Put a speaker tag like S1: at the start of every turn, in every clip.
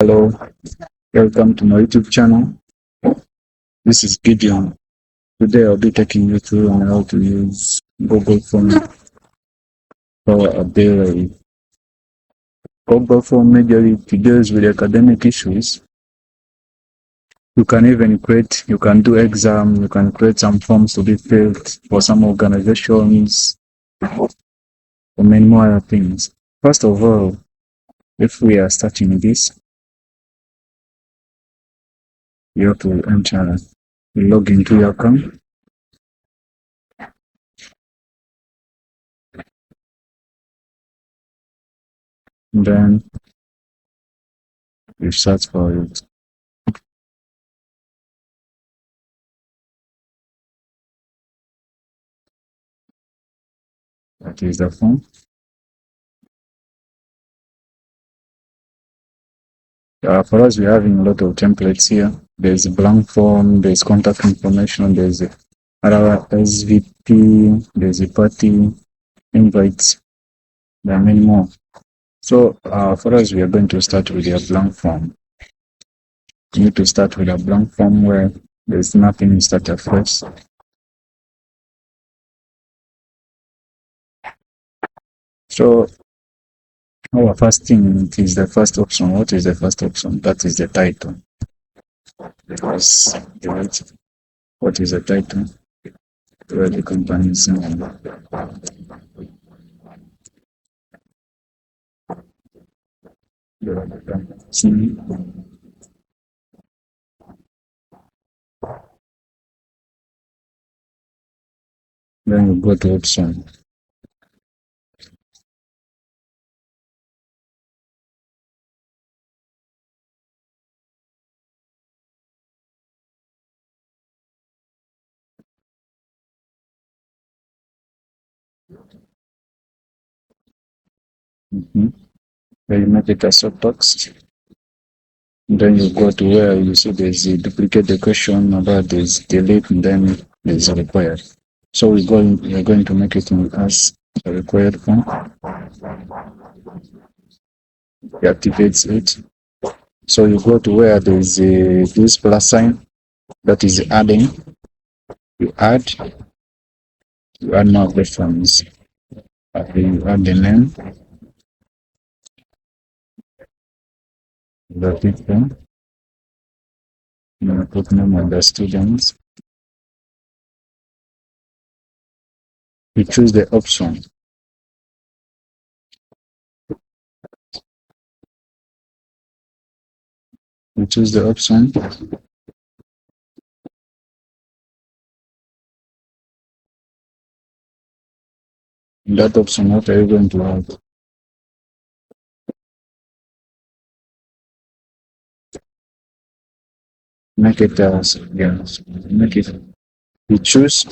S1: Hello, welcome to my YouTube channel. This is Gideon. Today I'll be taking you through on how to use Google Form for a daily. Google Form majorly deals with academic issues. You can do exam, you can create some forms to be filled for some organizations, or many more other things. First of all, if we are starting this, you have to log into your account. Then you search for it. That is the form. For us, we're having a lot of templates here. There's a blank form, there's contact information, there's a SVP, there's a party, invites, there are many more. So for us, we are going to start with a blank form. You need to start with a blank form where there's nothing you start afresh. So our first thing is the first option. What is the first option? That is the title. Because what is the title? Where the company is in. Then you go to option. Then you make it a short text. Then you go to where you see there's a duplicate the question about this delete, and then there's required. So we're going to make it as a required form. It activates it. So you go to where there's this plus sign, that is adding. You add more reference. You add the name. The people. You put name of the students. You choose the option. You choose the option. In that option, what are you going to have? Make it as make it. You choose.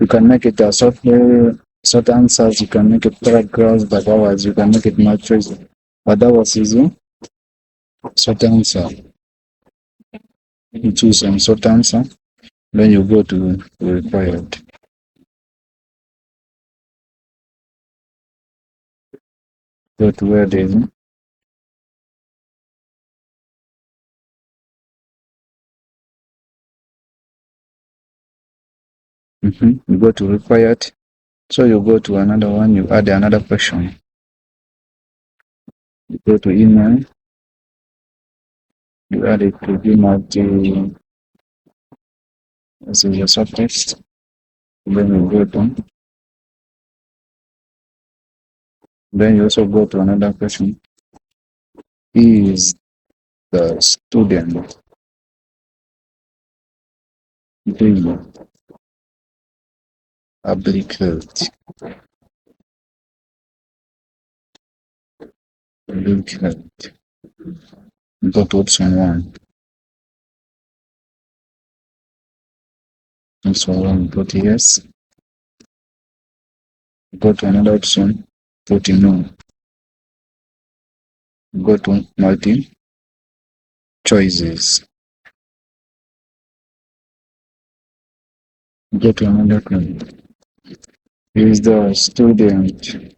S1: You can make it a short answers. You can make it paragraphs, but otherwise you can make it matrix. But that was easy. Short answer. You choose some short answer. Then you go to required. Go to where there is. You go to required. So you go to another one. You add another question. You go to email. You add it to email to. This is your subtext. Then you go to. Then you also go to another question. Is the student doing public health? Public health. Go to option 1. Option 1, put yes. Go to another option, put no. Go to multi choices. Go to another one. Is the student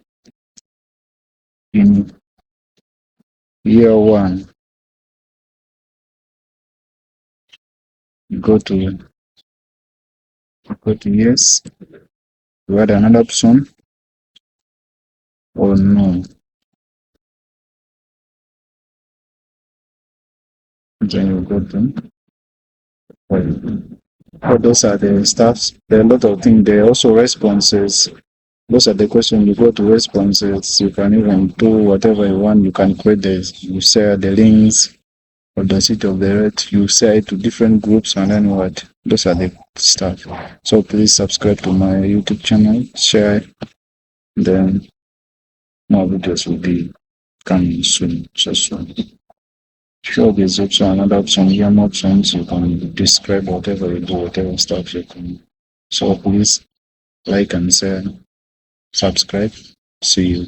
S1: in year 1 You go to yes. You add another option or no. Then you go to well, those are the stuffs. There are a lot of things. There are also responses. Those are the questions. You go to responses. You can even do whatever you want. You can create this. You share the links of the city of the earth. You share it to different groups and then what? Those are the stuff. So please subscribe to my YouTube channel. Share. Then more videos will be coming soon. So soon. Sure, there's also another option here, more options. You can describe whatever you do, whatever stuff you can. So please like and share, subscribe. See you.